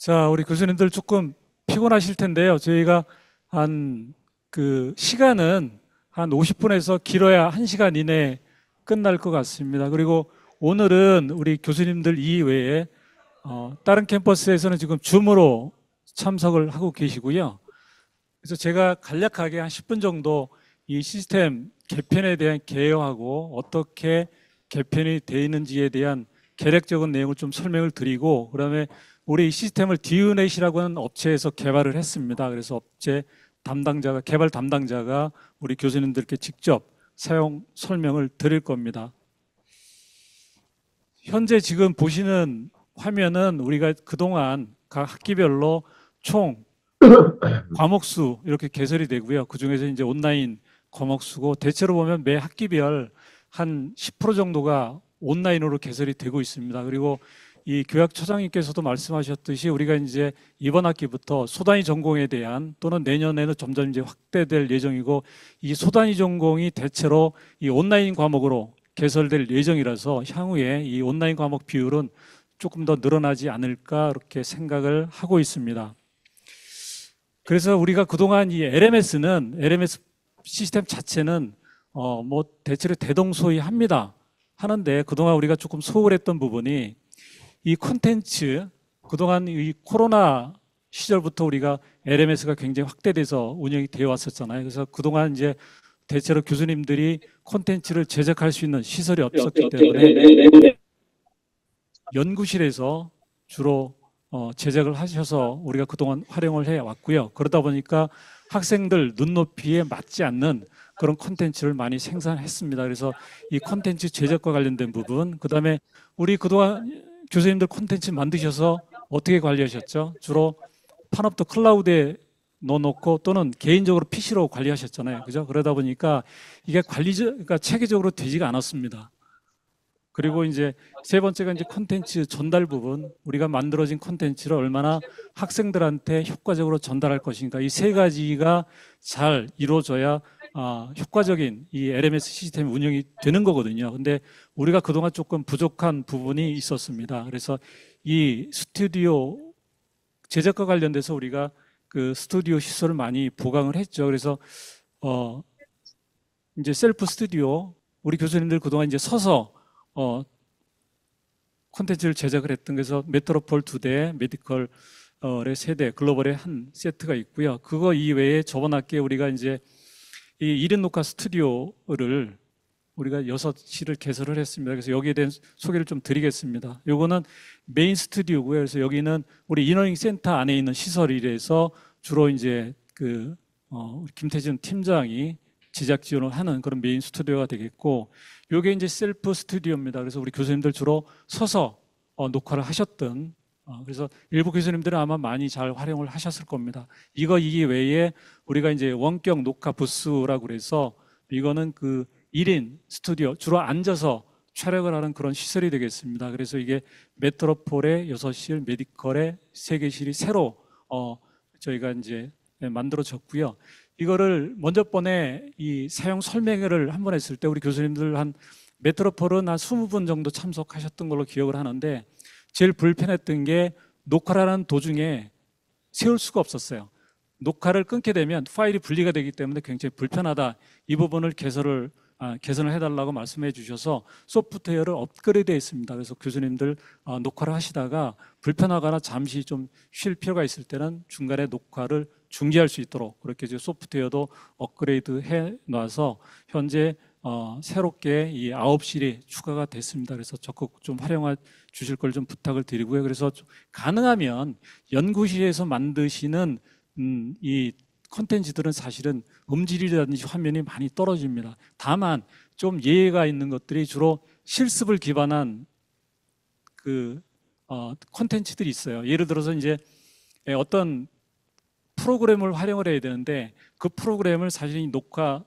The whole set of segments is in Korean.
자, 우리 교수님들 조금 피곤하실 텐데요. 저희가 시간은 한 50분에서 길어야 1시간 이내에 끝날 것 같습니다. 그리고 오늘은 우리 교수님들 이외에 다른 캠퍼스에서는 지금 줌으로 참석을 하고 계시고요. 그래서 제가 간략하게 한 10분 정도 이 시스템 개편에 대한 개요하고 어떻게 개편이 되어 있는지에 대한 계략적인 내용을 좀 설명을 드리고, 그다음에 우리 이 시스템을 디유넷이라고 하는 업체에서 개발을 했습니다. 그래서 업체 담당자가, 개발 담당자가 우리 교수님들께 직접 사용 설명을 드릴 겁니다. 현재 지금 보시는 화면은 우리가 그동안 각 학기별로 총 과목수 이렇게 개설이 되고요. 그 중에서 이제 온라인 과목수고, 대체로 보면 매 학기별 한 10% 정도가 온라인으로 개설이 되고 있습니다. 그리고 이 교학처장님께서도 말씀하셨듯이 우리가 이제 이번 학기부터 소단위 전공에 대한, 또는 내년에는 점점 이제 확대될 예정이고, 이 소단위 전공이 대체로 이 온라인 과목으로 개설될 예정이라서 향후에 이 온라인 과목 비율은 조금 더 늘어나지 않을까 이렇게 생각을 하고 있습니다. 그래서 우리가 그동안 이 LMS 시스템 자체는 대체로 대동소이합니다. 하는데 그동안 우리가 조금 소홀했던 부분이 이 콘텐츠, 그동안 이 코로나 시절부터 우리가 LMS가 굉장히 확대돼서 운영이 되어 왔었잖아요. 그래서 그동안 이제 대체로 교수님들이 콘텐츠를 제작할 수 있는 시설이 없었기 때문에 연구실에서 주로 제작을 하셔서 우리가 그동안 활용을 해 왔고요. 그러다 보니까 학생들 눈높이에 맞지 않는 그런 콘텐츠를 많이 생산했습니다. 그래서 이 콘텐츠 제작과 관련된 부분, 그다음에 우리 그동안 교수님들 콘텐츠 만드셔서 어떻게 관리하셨죠? 주로 판업도 클라우드에 넣어놓고 또는 개인적으로 PC로 관리하셨잖아요. 그죠? 그러다 보니까 이게 그러니까 체계적으로 되지가 않았습니다. 그리고 이제 세 번째가 이제 콘텐츠 전달 부분, 우리가 만들어진 콘텐츠를 얼마나 학생들한테 효과적으로 전달할 것인가, 이 세 가지가 잘 이루어져야 효과적인 이 LMS 시스템 운영이 되는 거거든요. 근데 우리가 그동안 조금 부족한 부분이 있었습니다. 그래서 이 스튜디오 제작과 관련돼서 우리가 그 스튜디오 시설을 많이 보강을 했죠. 그래서 이제 셀프 스튜디오, 우리 교수님들 그동안 이제 서서 콘텐츠를 제작을 했던, 그래서 메트로폴 2대, 메디컬의 3대, 글로벌의 한 세트가 있고요. 그거 이외에 저번 학기에 우리가 이제 이 1인 녹화 스튜디오를 우리가 6실을 개설을 했습니다. 그래서 여기에 대한 소개를 좀 드리겠습니다. 요거는 메인 스튜디오고요. 그래서 여기는 우리 이너닝 센터 안에 있는 시설이라서 주로 이제 우리 김태준 팀장이 제작 지원을 하는 그런 메인 스튜디오가 되겠고, 요게 이제 셀프 스튜디오입니다. 그래서 우리 교수님들 주로 서서 녹화를 하셨던, 그래서 일부 교수님들은 아마 많이 잘 활용을 하셨을 겁니다. 이거 외에 우리가 이제 원격 녹화 부스라고 그래서, 이거는 그 1인 스튜디오, 주로 앉아서 촬영을 하는 그런 시설이 되겠습니다. 그래서 이게 메트로폴의 6실, 메디컬의 3개실이 새로 저희가 이제 만들어졌고요. 이거를 먼저 번에 이 사용 설명회를 한 번 했을 때 우리 교수님들 한 메트로폴은 한 20분 정도 참석하셨던 걸로 기억을 하는데, 제일 불편했던 게 녹화를 하는 도중에 세울 수가 없었어요. 녹화를 끊게 되면 파일이 분리가 되기 때문에 굉장히 불편하다. 이 부분을 개선을 해달라고 말씀해 주셔서 소프트웨어를 업그레이드 했습니다. 그래서 교수님들 녹화를 하시다가 불편하거나 잠시 좀 쉴 필요가 있을 때는 중간에 녹화를 중지할 수 있도록 그렇게 이제 소프트웨어도 업그레이드 해 놔서 현재 새롭게 이 9실이 추가가 됐습니다. 그래서 적극 좀 활용해 주실 걸 좀 부탁을 드리고요. 그래서 가능하면 연구실에서 만드시는 이 콘텐츠들은 사실은 음질이라든지 화면이 많이 떨어집니다. 다만 좀 예외가 있는 것들이 주로 실습을 기반한 콘텐츠들이 있어요. 예를 들어서 이제 어떤 프로그램을 활용을 해야 되는데, 그 프로그램을 사실 이 녹화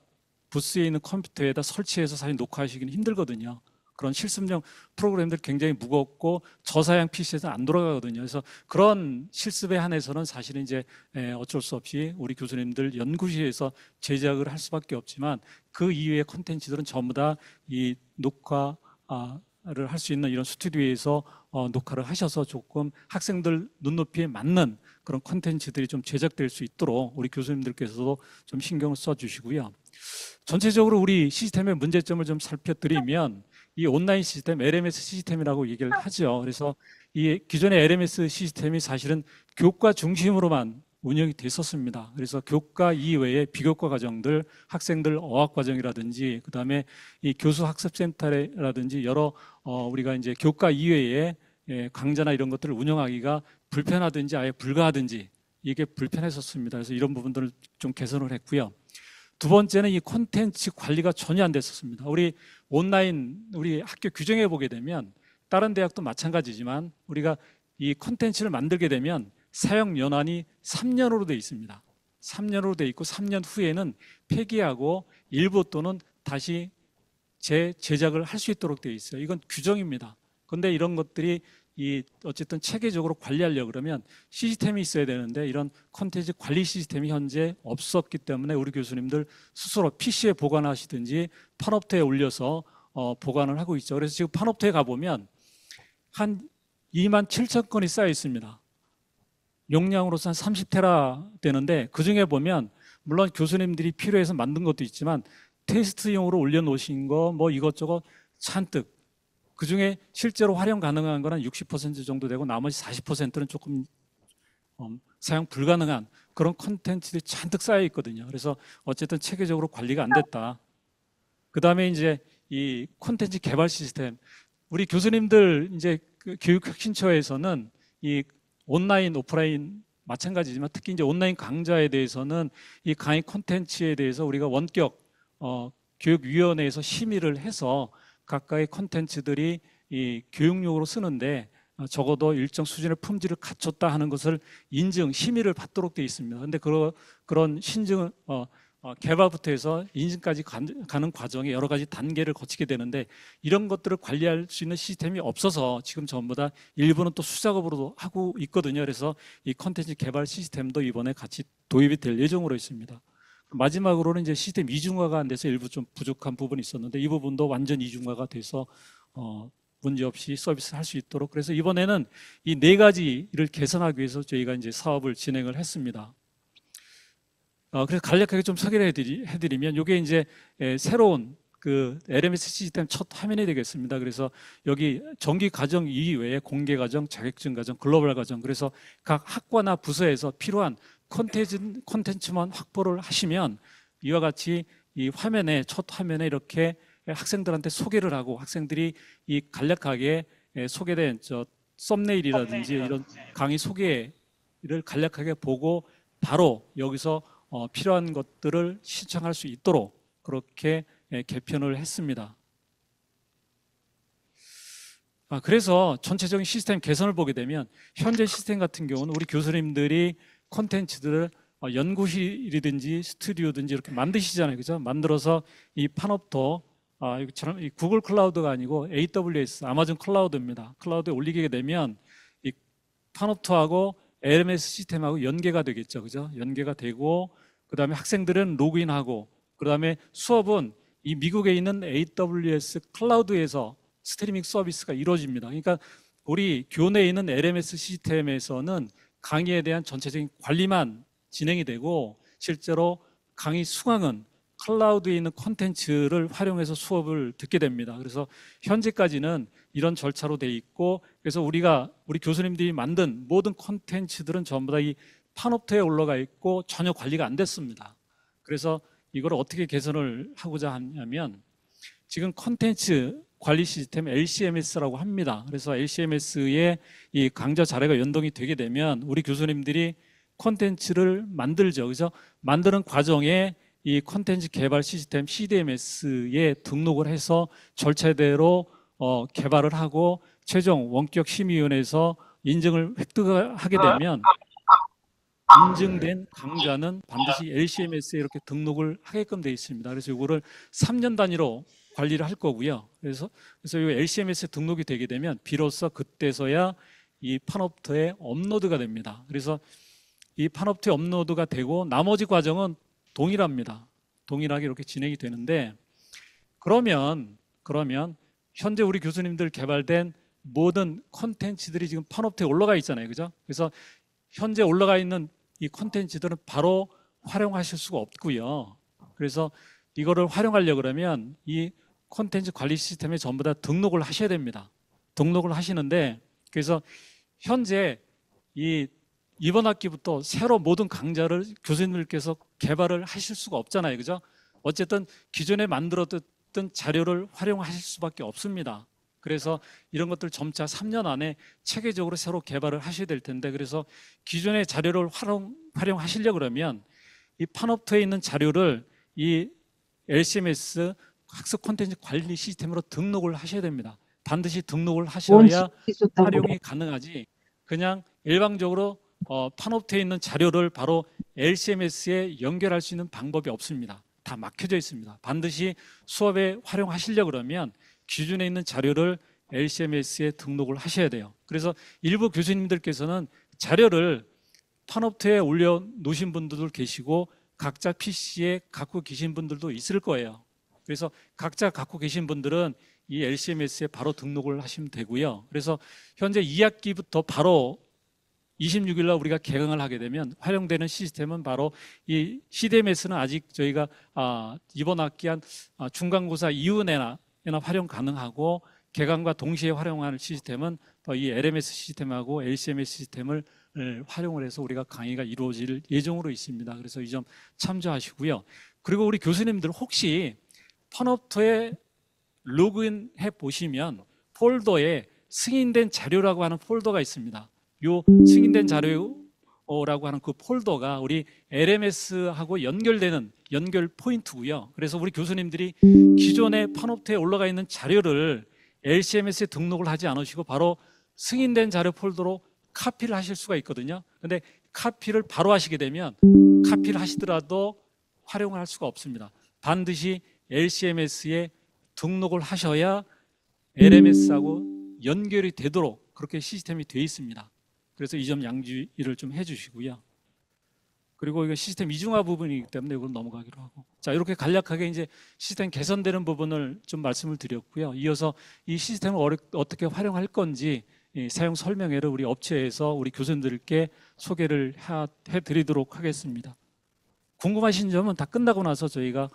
부스에 있는 컴퓨터에다 설치해서 사실 녹화하시기는 힘들거든요. 그런 실습용 프로그램들 굉장히 무겁고 저사양 PC에서 안 돌아가거든요. 그래서 그런 실습에 한해서는 사실은 이제 어쩔 수 없이 우리 교수님들 연구실에서 제작을 할 수밖에 없지만, 그 이외의 콘텐츠들은 전부 다 이 녹화 녹화를 할 수 있는 이런 스튜디오에서 녹화를 하셔서 조금 학생들 눈높이에 맞는 그런 콘텐츠들이 좀 제작될 수 있도록 우리 교수님들께서도 좀 신경을 써주시고요. 전체적으로 우리 시스템의 문제점을 좀 살펴드리면 이 온라인 시스템, LMS 시스템이라고 얘기를 하죠. 그래서 이 기존의 LMS 시스템이 사실은 교과 중심으로만 운영이 됐었습니다. 그래서 교과 이외의 비교과 과정들, 학생들 어학 과정이라든지, 그 다음에 이 교수 학습센터라든지 여러 우리가 이제 교과 이외의 강좌나 이런 것들을 운영하기가 불편하든지 아예 불가하든지 이게 불편했었습니다. 그래서 이런 부분들을 좀 개선을 했고요. 두 번째는 이 콘텐츠 관리가 전혀 안 됐었습니다. 우리 온라인 우리 학교 규정해 보게 되면 다른 대학도 마찬가지지만 우리가 이 콘텐츠를 만들게 되면 사용 연한이 3년으로 되어 있습니다. 3년으로 되어 있고 3년 후에는 폐기하고 일부 또는 다시 재제작을 할 수 있도록 되어 있어요. 이건 규정입니다. 그런데 이런 것들이 어쨌든 체계적으로 관리하려고 그러면 시스템이 있어야 되는데 이런 콘텐츠 관리 시스템이 현재 없었기 때문에 우리 교수님들 스스로 PC에 보관하시든지 판업터에 올려서 보관을 하고 있죠. 그래서 지금 판업터에 가보면 한 2만 7천 건이 쌓여 있습니다. 용량으로서 한 30테라 되는데 그중에 보면 물론 교수님들이 필요해서 만든 것도 있지만 테스트용으로 올려놓으신 거 뭐 이것저것 잔뜩, 그중에 실제로 활용 가능한 거는 60% 정도 되고 나머지 40%는 조금 사용 불가능한 그런 콘텐츠들이 잔뜩 쌓여 있거든요. 그래서 어쨌든 체계적으로 관리가 안 됐다. 그 다음에 이제 이 콘텐츠 개발 시스템, 우리 교수님들 이제 그 교육혁신처에서는 이 온라인, 오프라인 마찬가지지만 특히 이제 온라인 강좌에 대해서는 이 강의 콘텐츠에 대해서 우리가 원격 교육위원회에서 심의를 해서 각각의 콘텐츠들이 이 교육용으로 쓰는데 적어도 일정 수준의 품질을 갖췄다 하는 것을 인증, 심의를 받도록 되어 있습니다. 그런데 그런 신증 개발부터 해서 인증까지 가는 과정에 여러 가지 단계를 거치게 되는데 이런 것들을 관리할 수 있는 시스템이 없어서 지금 전부 다 일부는 또 수작업으로도 하고 있거든요. 그래서 이 콘텐츠 개발 시스템도 이번에 같이 도입이 될 예정으로 있습니다. 마지막으로는 이제 시스템 이중화가 안 돼서 일부 좀 부족한 부분이 있었는데 이 부분도 완전 이중화가 돼서 문제없이 서비스를 할 수 있도록, 그래서 이번에는 이 네 가지를 개선하기 위해서 저희가 이제 사업을 진행을 했습니다. 그래서 간략하게 좀 소개를 해드리면 이게 이제 새로운 그 LMS 시스템 첫 화면이 되겠습니다. 그래서 여기 정기 과정 이외에 공개 과정, 자격증 과정, 글로벌 과정, 그래서 각 학과나 부서에서 필요한 콘텐츠만 확보를 하시면 이와 같이 이 화면에 첫 화면에 이렇게 학생들한테 소개를 하고 학생들이 이 간략하게 소개된 썸네일이라든지 이런 강의 소개를 간략하게 보고 바로 여기서 필요한 것들을 신청할 수 있도록 그렇게 개편을 했습니다. 그래서 전체적인 시스템 개선을 보게 되면 현재 시스템 같은 경우는 우리 교수님들이 콘텐츠들을 연구실이든지 스튜디오든지 이렇게 만드시잖아요. 그죠? 만들어서 이 판업도 이처럼 이 구글 클라우드가 아니고 AWS, 아마존 클라우드입니다. 클라우드에 올리게 되면 이 판업토하고 LMS 시스템하고 연계가 되겠죠. 그죠? 연계가 되고 그다음에 학생들은 로그인하고 그다음에 수업은 이 미국에 있는 AWS 클라우드에서 스트리밍 서비스가 이루어집니다. 그러니까 우리 교내에 있는 LMS 시스템에서는 강의에 대한 전체적인 관리만 진행이 되고 실제로 강의 수강은 클라우드에 있는 콘텐츠를 활용해서 수업을 듣게 됩니다. 그래서 현재까지는 이런 절차로 돼 있고 그래서 우리 교수님들이 만든 모든 콘텐츠들은 전부 다 이 판업터에 올라가 있고 전혀 관리가 안 됐습니다. 그래서 이걸 어떻게 개선을 하고자 하냐면 지금 콘텐츠 관리 시스템 LCMS라고 합니다. 그래서 LCMS에 이 강좌 자료가 연동이 되게 되면 우리 교수님들이 콘텐츠를 만들죠. 그래서 만드는 과정에 이 콘텐츠 개발 시스템 CDMS에 등록을 해서 절차대로 개발을 하고 최종 원격 심의위원회에서 인증을 획득하게 되면 인증된 강좌는 반드시 LCMS에 이렇게 등록을 하게끔 되어 있습니다. 그래서 이거를 3년 단위로 관리를 할 거고요. 그래서 이 LCMS에 등록이 되게 되면 비로소 그때서야 이 판업터에 업로드가 됩니다. 그래서 이 판업터에 업로드가 되고 나머지 과정은 동일합니다. 동일하게 이렇게 진행이 되는데 그러면 현재 우리 교수님들 개발된 모든 콘텐츠들이 지금 판업트에 올라가 있잖아요. 그죠? 그래서 현재 올라가 있는 이 콘텐츠들은 바로 활용하실 수가 없고요. 그래서 이거를 활용하려고 그러면 이 콘텐츠 관리 시스템에 전부 다 등록을 하셔야 됩니다. 등록을 하시는데, 그래서 현재 이번 학기부터 새로 모든 강좌를 교수님들께서 개발을 하실 수가 없잖아요. 그죠? 어쨌든 기존에 만들었던 자료를 활용하실 수밖에 없습니다. 그래서 이런 것들 점차 3년 안에 체계적으로 새로 개발을 하셔야 될 텐데, 그래서 기존의 자료를 활용하시려고 그러면 이 판업트에 있는 자료를 이 LCMS 학습 콘텐츠 관리 시스템으로 등록을 하셔야 됩니다. 반드시 등록을 하셔야 활용이 가능하지, 그냥 일방적으로 판업트에 있는 자료를 바로 LCMS에 연결할 수 있는 방법이 없습니다. 다 막혀져 있습니다. 반드시 수업에 활용하시려고 그러면 기존에 있는 자료를 LCMS에 등록을 하셔야 돼요. 그래서 일부 교수님들께서는 자료를 판업트에 올려놓으신 분들도 계시고 각자 PC에 갖고 계신 분들도 있을 거예요. 그래서 각자 갖고 계신 분들은 이 LCMS에 바로 등록을 하시면 되고요. 그래서 현재 2학기부터 바로 26일 날 우리가 개강을 하게 되면 활용되는 시스템은 바로 이 CDMS는 아직 저희가 이번 학기 한 중간고사 이후에나 활용 가능하고, 개강과 동시에 활용하는 시스템은 이 LMS 시스템하고 LCMS 시스템을 활용을 해서 우리가 강의가 이루어질 예정으로 있습니다. 그래서 이 점 참조하시고요. 그리고 우리 교수님들 혹시 판업트에 로그인해 보시면 폴더에 승인된 자료라고 하는 폴더가 있습니다. 요 승인된 자료라고 하는 그 폴더가 우리 LMS하고 연결되는 연결 포인트고요. 그래서 우리 교수님들이 기존의 판업트에 올라가 있는 자료를 LCMS에 등록을 하지 않으시고 바로 승인된 자료 폴더로 카피를 하실 수가 있거든요. 근데 카피를 바로 하시게 되면 카피를 하시더라도 활용을 할 수가 없습니다. 반드시 LCMS에 등록을 하셔야 LMS하고 연결이 되도록 그렇게 시스템이 되어 있습니다. 그래서 이 점 양지를 좀 해주시고요. 그리고 이거 시스템 이중화 부분이기 때문에 이건 넘어가기로 하고, 자, 이렇게 간략하게 이제 시스템 개선되는 부분을 좀 말씀을 드렸고요. 이어서 이 시스템을 어떻게 활용할 건지 사용 설명회를 우리 업체에서 우리 교수님들께 소개를 해드리도록 하겠습니다. 궁금하신 점은 다 끝나고 나서 저희가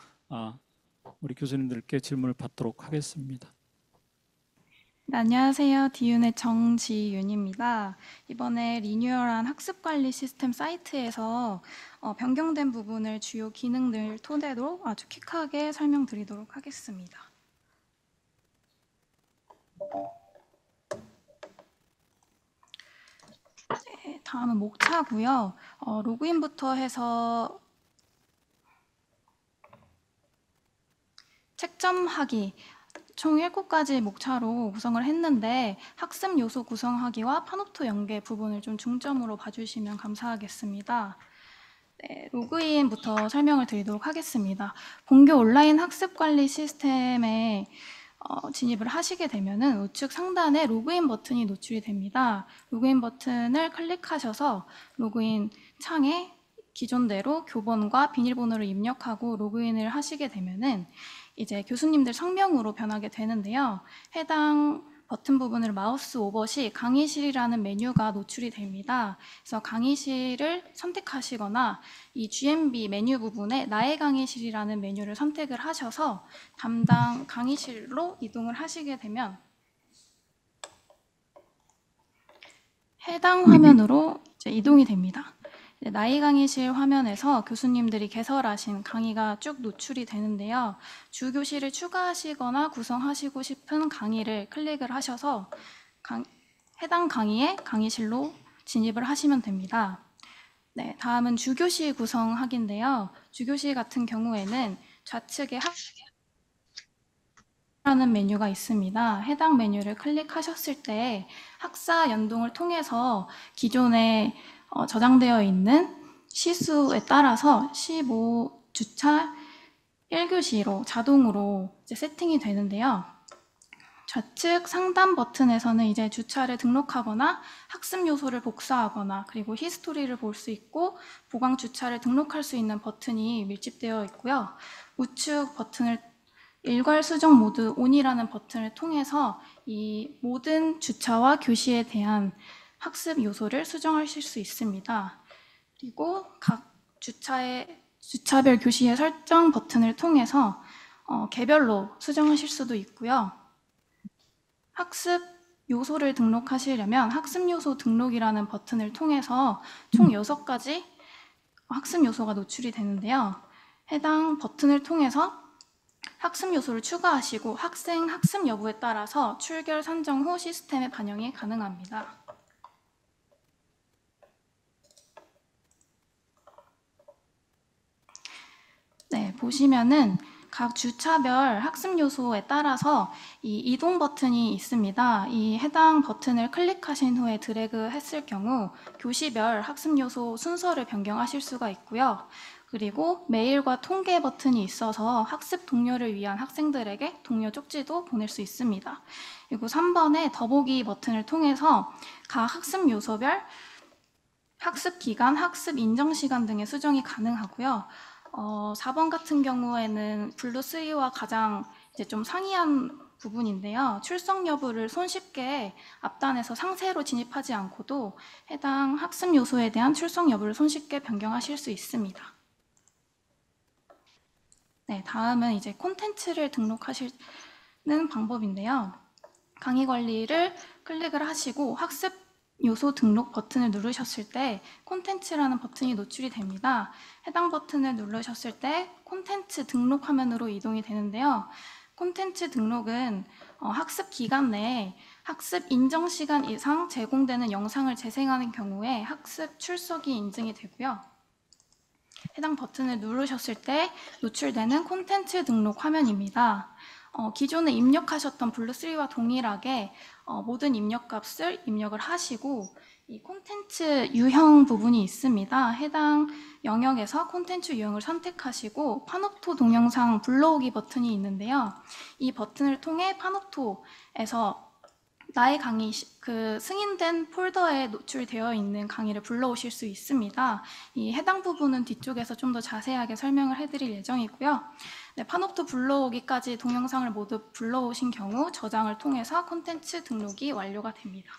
우리 교수님들께 질문을 받도록 하겠습니다. 네, 안녕하세요. 디윤의 정지윤입니다. 이번에 리뉴얼한 학습관리 시스템 사이트에서 변경된 부분을 주요 기능들 토대로 아주 퀵하게 설명드리도록 하겠습니다. 네, 다음은 목차고요. 로그인부터 해서 책점하기, 총 7가지 목차로 구성을 했는데 학습 요소 구성하기와 판업트 연계 부분을 좀 중점으로 봐주시면 감사하겠습니다. 네, 로그인부터 설명을 드리도록 하겠습니다. 본교 온라인 학습 관리 시스템에 진입을 하시게 되면은 우측 상단에 로그인 버튼이 노출이 됩니다. 로그인 버튼을 클릭하셔서 로그인 창에 기존대로 교본과 비밀번호를 입력하고 로그인을 하시게 되면은 이제 교수님들 성명으로 변하게 되는데요. 해당 버튼 부분을 마우스 오버 시 강의실이라는 메뉴가 노출이 됩니다. 그래서 강의실을 선택하시거나 이 GMB 메뉴 부분에 나의 강의실이라는 메뉴를 선택을 하셔서 담당 강의실로 이동을 하시게 되면 해당 화면으로 이제 이동이 됩니다. 나의 강의실 화면에서 교수님들이 개설하신 강의가 쭉 노출이 되는데요. 주교실을 추가하시거나 구성하시고 싶은 강의를 클릭을 하셔서 해당 강의의 강의실로 진입을 하시면 됩니다. 네, 다음은 주교실 구성하기인데요. 주교실 같은 경우에는 좌측에 라는 메뉴가 있습니다. 해당 메뉴를 클릭하셨을 때 학사 연동을 통해서 기존에 저장되어 있는 시수에 따라서 15주차 1교시로 자동으로 이제 세팅이 되는데요. 좌측 상단 버튼에서는 이제 주차를 등록하거나 학습 요소를 복사하거나 그리고 히스토리를 볼 수 있고 보강 주차를 등록할 수 있는 버튼이 밀집되어 있고요. 우측 버튼을 일괄 수정 모드 ON이라는 버튼을 통해서 이 모든 주차와 교시에 대한 학습 요소를 수정하실 수 있습니다. 그리고 각 주차별 교시의 설정 버튼을 통해서 개별로 수정하실 수도 있고요. 학습 요소를 등록하시려면 학습 요소 등록이라는 버튼을 통해서 총 6가지 학습 요소가 노출이 되는데요. 해당 버튼을 통해서 학습 요소를 추가하시고 학생 학습 여부에 따라서 출결 산정 후 시스템에 반영이 가능합니다. 네, 보시면은 각 주차별 학습 요소에 따라서 이 이동 버튼이 있습니다. 이 해당 버튼을 클릭하신 후에 드래그 했을 경우 교시별 학습 요소 순서를 변경하실 수가 있고요. 그리고 메일과 통계 버튼이 있어서 학습 동료를 위한 학생들에게 동료 쪽지도 보낼 수 있습니다. 그리고 3번의 더보기 버튼을 통해서 각 학습 요소별 학습 기간, 학습 인정 시간 등의 수정이 가능하고요. 4번 같은 경우에는 블루3와 가장 이제 좀 상이한 부분인데요. 출석 여부를 손쉽게 앞단에서 상세로 진입하지 않고도 해당 학습 요소에 대한 출석 여부를 손쉽게 변경하실 수 있습니다. 네, 다음은 이제 콘텐츠를 등록하시는 방법인데요. 강의 관리를 클릭을 하시고 학습 요소 등록 버튼을 누르셨을 때 콘텐츠라는 버튼이 노출이 됩니다. 해당 버튼을 누르셨을 때 콘텐츠 등록 화면으로 이동이 되는데요. 콘텐츠 등록은 학습 기간 내에 학습 인정 시간 이상 제공되는 영상을 재생하는 경우에 학습 출석이 인증이 되고요. 해당 버튼을 누르셨을 때 노출되는 콘텐츠 등록 화면입니다. 기존에 입력하셨던 블루3와 동일하게 모든 입력값을 입력을 하시고 이 콘텐츠 유형 부분이 있습니다. 해당 영역에서 콘텐츠 유형을 선택하시고 파노프토 동영상 불러오기 버튼이 있는데요. 이 버튼을 통해 파노프토에서 나의 강의, 그 승인된 폴더에 노출되어 있는 강의를 불러오실 수 있습니다. 이 해당 부분은 뒤쪽에서 좀 더 자세하게 설명을 해드릴 예정이고요. 네, 파노프토 불러오기까지 동영상을 모두 불러오신 경우 저장을 통해서 콘텐츠 등록이 완료가 됩니다.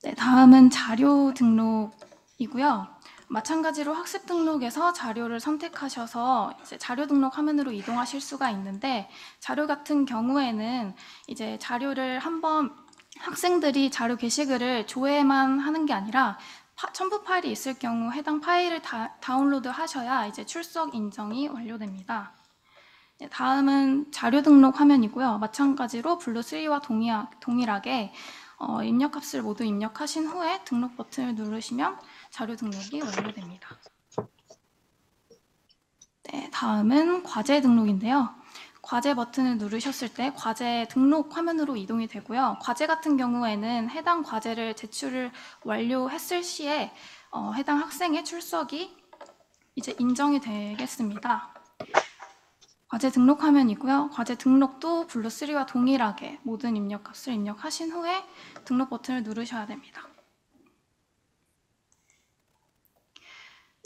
네, 다음은 자료 등록이고요. 마찬가지로 학습 등록에서 자료를 선택하셔서 이제 자료 등록 화면으로 이동하실 수가 있는데 자료 같은 경우에는 이제 자료를 한번 학생들이 자료 게시글을 조회만 하는 게 아니라 첨부 파일이 있을 경우 해당 파일을 다운로드 하셔야 이제 출석 인정이 완료됩니다. 네, 다음은 자료 등록 화면이고요. 마찬가지로 블루3와 동일하게 입력값을 모두 입력하신 후에 등록 버튼을 누르시면 자료 등록이 완료됩니다. 네, 다음은 과제 등록인데요. 과제 버튼을 누르셨을 때 과제 등록 화면으로 이동이 되고요. 과제 같은 경우에는 해당 과제를 제출을 완료했을 시에 해당 학생의 출석이 이제 인정이 되겠습니다. 과제 등록 화면이고요. 과제 등록도 블루3와 동일하게 모든 입력값을 입력하신 후에 등록 버튼을 누르셔야 됩니다.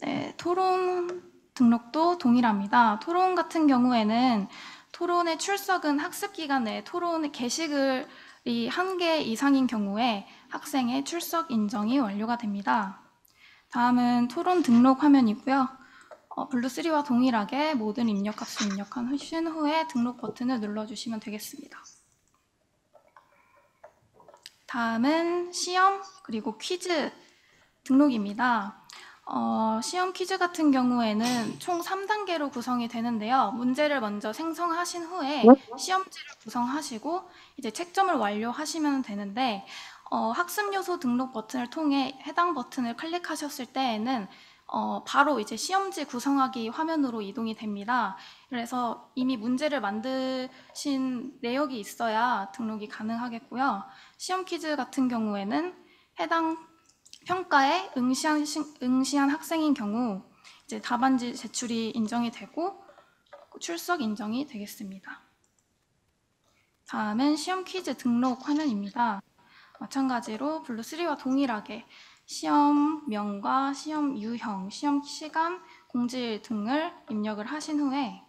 네, 토론 등록도 동일합니다. 토론 같은 경우에는 토론의 출석은 학습 기간 내에 토론의 게시글이 1개 이상인 경우에 학생의 출석 인정이 완료가 됩니다. 다음은 토론 등록 화면이고요. 블루3와 동일하게 모든 입력값을 입력하신 후에 등록 버튼을 눌러주시면 되겠습니다. 다음은 시험 그리고 퀴즈 등록입니다. 시험 퀴즈 같은 경우에는 총 3단계로 구성이 되는데요. 문제를 먼저 생성하신 후에 시험지를 구성하시고 이제 채점을 완료하시면 되는데 학습 요소 등록 버튼을 통해 해당 버튼을 클릭하셨을 때에는 바로 이제 시험지 구성하기 화면으로 이동이 됩니다. 그래서 이미 문제를 만드신 내역이 있어야 등록이 가능하겠고요. 시험 퀴즈 같은 경우에는 해당 평가에 응시한 학생인 경우 이제 답안지 제출이 인정이 되고 출석 인정이 되겠습니다. 다음은 시험 퀴즈 등록 화면입니다. 마찬가지로 블루3와 동일하게 시험명과 시험 유형, 시험 시간, 공지 등을 입력을 하신 후에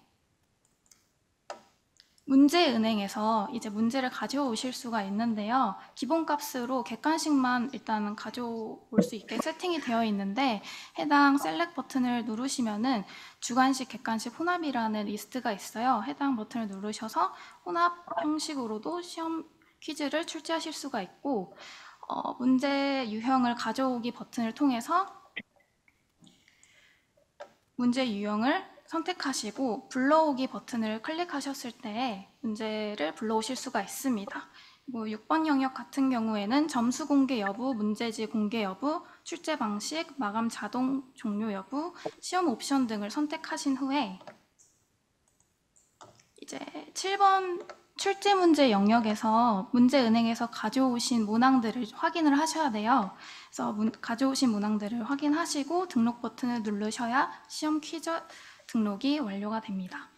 문제은행에서 이제 문제를 가져오실 수가 있는데요. 기본값으로 객관식만 일단 가져올 수 있게 세팅이 되어 있는데 해당 셀렉 버튼을 누르시면은 주관식, 객관식, 혼합이라는 리스트가 있어요. 해당 버튼을 누르셔서 혼합 형식으로도 시험 퀴즈를 출제하실 수가 있고 문제 유형을 가져오기 버튼을 통해서 문제 유형을 선택하시고 불러오기 버튼을 클릭하셨을 때 문제를 불러오실 수가 있습니다. 6번 영역 같은 경우에는 점수 공개 여부, 문제지 공개 여부, 출제 방식, 마감 자동 종료 여부, 시험 옵션 등을 선택하신 후에 이제 7번 출제 문제 영역에서 문제은행에서 가져오신 문항들을 확인을 하셔야 돼요. 그래서 가져오신 문항들을 확인하시고 등록 버튼을 누르셔야 시험 퀴즈 등록이 완료가 됩니다.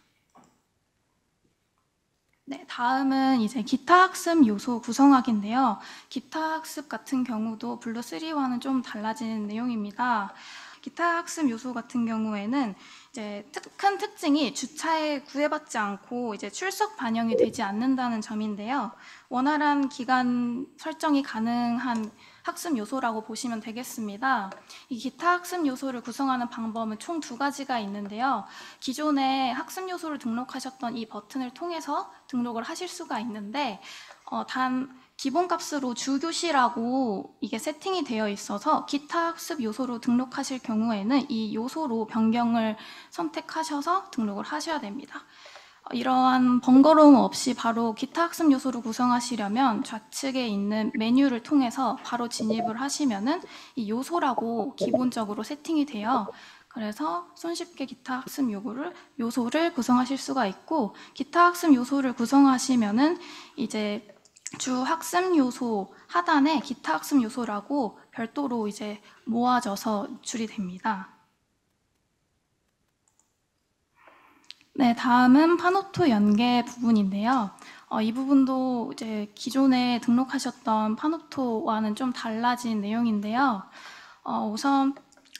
네, 다음은 이제 기타 학습 요소 구성하기인데요. 기타 학습 같은 경우도 블루 3와는 좀 달라진 내용입니다. 기타 학습 요소 같은 경우에는 이제 큰 특징이 주차에 구애받지 않고 이제 출석 반영이 되지 않는다는 점인데요. 원활한 기간 설정이 가능한 학습 요소라고 보시면 되겠습니다. 이 기타 학습 요소를 구성하는 방법은 총 2가지가 있는데요. 기존에 학습 요소를 등록하셨던 이 버튼을 통해서 등록을 하실 수가 있는데 단 기본값으로 주교시라고 이게 세팅이 되어 있어서 기타 학습 요소로 등록하실 경우에는 이 요소로 변경을 선택하셔서 등록을 하셔야 됩니다. 이러한 번거로움 없이 바로 기타 학습 요소를 구성하시려면 좌측에 있는 메뉴를 통해서 바로 진입을 하시면은 이 요소라고 기본적으로 세팅이 돼요. 그래서 손쉽게 기타 학습 요소를 구성하실 수가 있고, 기타 학습 요소를 구성하시면은 이제 주 학습 요소 하단에 기타 학습 요소라고 별도로 이제 모아져서 유출이 됩니다. 네, 다음은 파노토 연계 부분인데요. 이 부분도 이제 기존에 등록하셨던 파노토와는 좀 달라진 내용인데요. 우선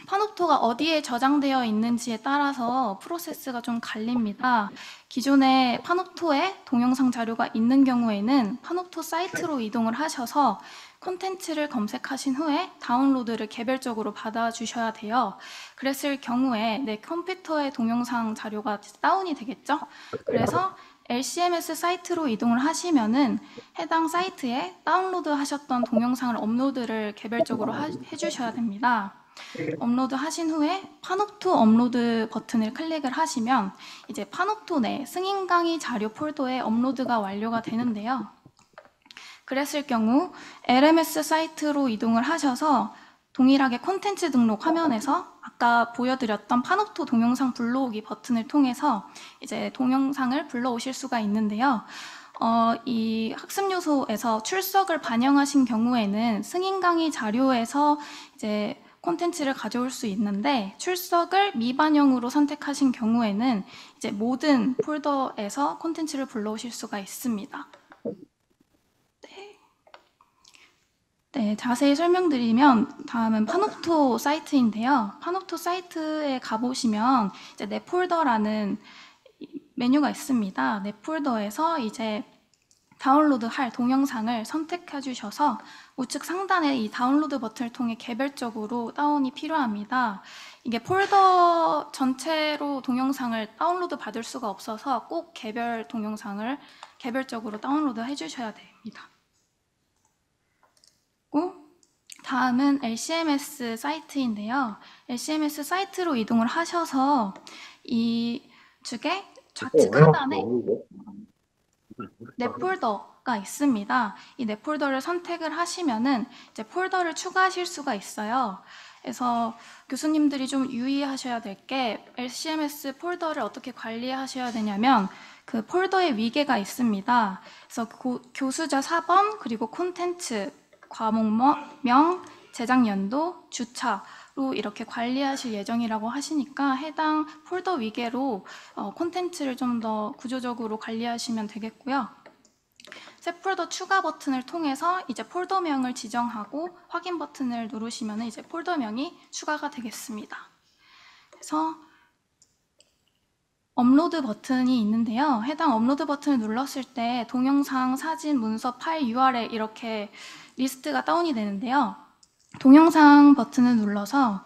파노토가 어디에 저장되어 있는지에 따라서 프로세스가 좀 갈립니다. 기존에 파노토에 동영상 자료가 있는 경우에는 파노토 사이트로 이동을 하셔서 콘텐츠를 검색하신 후에 다운로드를 개별적으로 받아주셔야 돼요. 그랬을 경우에 내 컴퓨터의 동영상 자료가 다운이 되겠죠? 그래서 LCMS 사이트로 이동을 하시면은 해당 사이트에 다운로드 하셨던 동영상을 업로드를 개별적으로 해주셔야 됩니다. 업로드 하신 후에 파노토 업로드 버튼을 클릭을 하시면 이제 파노토 내 승인 강의 자료 폴더에 업로드가 완료가 되는데요. 그랬을 경우 LMS 사이트로 이동을 하셔서 동일하게 콘텐츠 등록 화면에서 아까 보여드렸던 파노토 동영상 불러오기 버튼을 통해서 이제 동영상을 불러오실 수가 있는데요. 이 학습 요소에서 출석을 반영하신 경우에는 승인 강의 자료에서 이제 콘텐츠를 가져올 수 있는데, 출석을 미반영으로 선택하신 경우에는 이제 모든 폴더에서 콘텐츠를 불러오실 수가 있습니다. 네, 자세히 설명드리면 다음은 파노토 사이트인데요. 파노토 사이트에 가보시면 이제 내 폴더라는 메뉴가 있습니다. 내 폴더에서 이제 다운로드할 동영상을 선택해 주셔서 우측 상단에 이 다운로드 버튼을 통해 개별적으로 다운이 필요합니다. 이게 폴더 전체로 동영상을 다운로드 받을 수가 없어서 꼭 개별 동영상을 개별적으로 다운로드 해 주셔야 됩니다. 다음은 LCMS 사이트인데요. LCMS 사이트로 이동을 하셔서 이 측에 좌측 하단에 내 폴더가 있습니다. 이 내 폴더를 선택을 하시면은 이제 폴더를 추가하실 수가 있어요. 그래서 교수님들이 좀 유의하셔야 될 게, LCMS 폴더를 어떻게 관리하셔야 되냐면 그 폴더의 위계가 있습니다. 그래서 교수자 4번, 그리고 콘텐츠, 과목명, 제작 연도, 주차로 이렇게 관리하실 예정이라고 하시니까 해당 폴더 위계로 콘텐츠를 좀 더 구조적으로 관리하시면 되겠고요. 새 폴더 추가 버튼을 통해서 이제 폴더명을 지정하고 확인 버튼을 누르시면 이제 폴더명이 추가가 되겠습니다. 그래서 업로드 버튼이 있는데요. 해당 업로드 버튼을 눌렀을 때 동영상, 사진, 문서, 파일 URL 이렇게 리스트가 다운이 되는데요. 동영상 버튼을 눌러서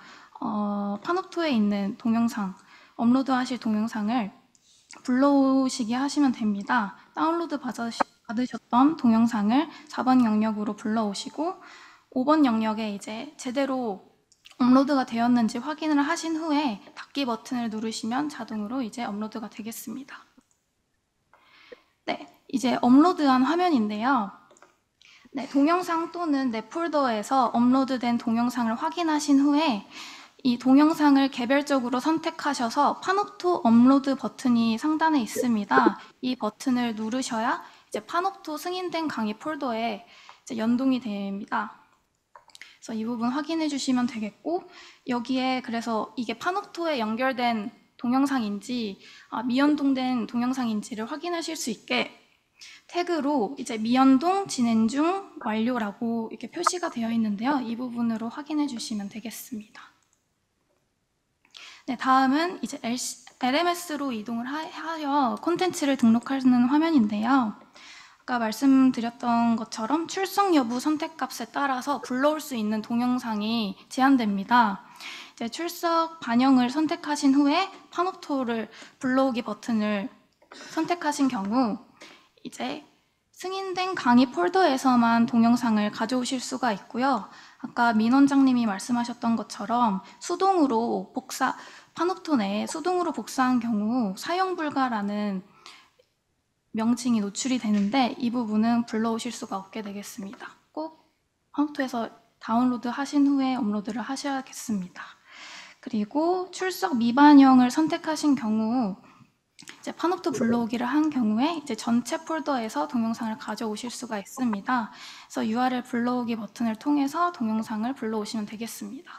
파노토에 있는 동영상, 업로드하실 동영상을 불러오시게 하시면 됩니다. 다운로드 받으셨던 동영상을 4번 영역으로 불러오시고 5번 영역에 이제 제대로 업로드가 되었는지 확인을 하신 후에 닫기 버튼을 누르시면 자동으로 이제 업로드가 되겠습니다. 네, 이제 업로드한 화면인데요. 네, 동영상 또는 내 폴더에서 업로드된 동영상을 확인하신 후에 이 동영상을 개별적으로 선택하셔서 파노토 업로드 버튼이 상단에 있습니다. 이 버튼을 누르셔야 이제 파노토 승인된 강의 폴더에 이제 연동이 됩니다. 그래서 이 부분 확인해 주시면 되겠고, 여기에 그래서 이게 파노토에 연결된 동영상인지 미연동된 동영상인지를 확인하실 수 있게 태그로 이제 미연동, 진행 중, 완료라고 이렇게 표시가 되어 있는데요. 이 부분으로 확인해 주시면 되겠습니다. 네, 다음은 이제 LMS로 이동을 하여 콘텐츠를 등록하는 화면인데요. 아까 말씀드렸던 것처럼 출석 여부 선택값에 따라서 불러올 수 있는 동영상이 제한됩니다. 이제 출석 반영을 선택하신 후에 파노토를 불러오기 버튼을 선택하신 경우 이제 승인된 강의 폴더에서만 동영상을 가져오실 수가 있고요. 아까 민 원장님이 말씀하셨던 것처럼 수동으로 파노토 내에 수동으로 복사한 경우 사용 불가라는 명칭이 노출이 되는데 이 부분은 불러오실 수가 없게 되겠습니다. 꼭 파노토에서 다운로드 하신 후에 업로드를 하셔야겠습니다. 그리고 출석 미반영을 선택하신 경우 이제 파노토 불러오기를 한 경우에 이제 전체 폴더에서 동영상을 가져오실 수가 있습니다. 그래서 URL 불러오기 버튼을 통해서 동영상을 불러오시면 되겠습니다.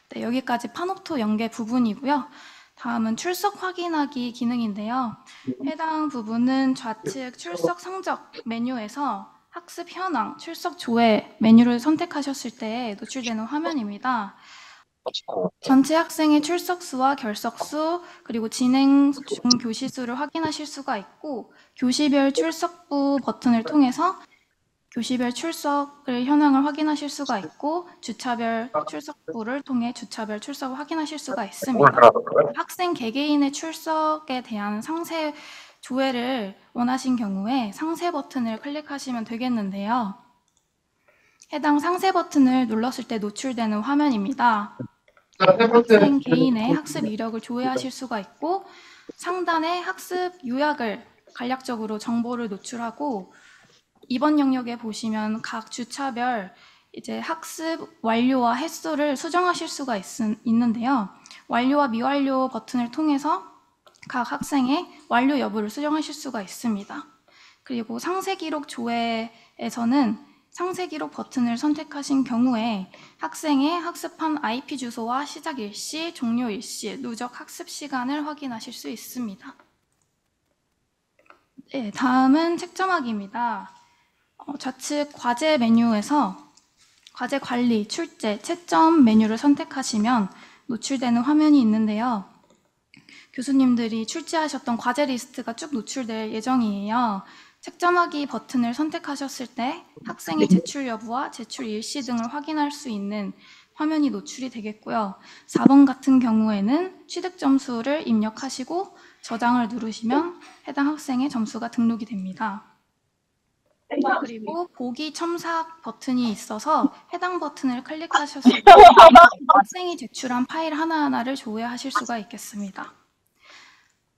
네, 여기까지 파노토 연계 부분이고요. 다음은 출석 확인하기 기능인데요. 해당 부분은 좌측 출석 성적 메뉴에서 학습 현황, 출석 조회 메뉴를 선택하셨을 때 노출되는 화면입니다. 전체 학생의 출석수와 결석수, 그리고 진행 중 교시수를 확인하실 수가 있고 교시별 출석부 버튼을 통해서 교시별 출석을 현황을 확인하실 수가 있고 주차별 출석부를 통해 주차별 출석을 확인하실 수가 있습니다. 학생 개개인의 출석에 대한 상세 조회를 원하신 경우에 상세 버튼을 클릭하시면 되겠는데요. 해당 상세 버튼을 눌렀을 때 노출되는 화면입니다. 학생 개인의 학습 이력을 조회하실 수가 있고 상단에 학습 요약을 간략적으로 정보를 노출하고 이번 영역에 보시면 각 주차별 이제 학습 완료와 횟수를 수정하실 수가 있는데요. 완료와 미완료 버튼을 통해서 각 학생의 완료 여부를 수정하실 수가 있습니다. 그리고 상세 기록 조회에서는 상세 기록 버튼을 선택하신 경우에 학생의 학습한 IP 주소와 시작 일시, 종료 일시, 누적 학습 시간을 확인하실 수 있습니다. 네, 다음은 책점하기입니다. 좌측 과제 메뉴에서 과제 관리, 출제, 채점 메뉴를 선택하시면 노출되는 화면이 있는데요. 교수님들이 출제하셨던 과제 리스트가 쭉 노출될 예정이에요. 책점하기 버튼을 선택하셨을 때 학생의 제출 여부와 제출 일시 등을 확인할 수 있는 화면이 노출이 되겠고요. 4번 같은 경우에는 취득 점수를 입력하시고 저장을 누르시면 해당 학생의 점수가 등록이 됩니다. 그리고 보기 첨삭 버튼이 있어서 해당 버튼을 클릭하셨을 때 학생이 제출한 파일 하나하나를 조회하실 수가 있겠습니다.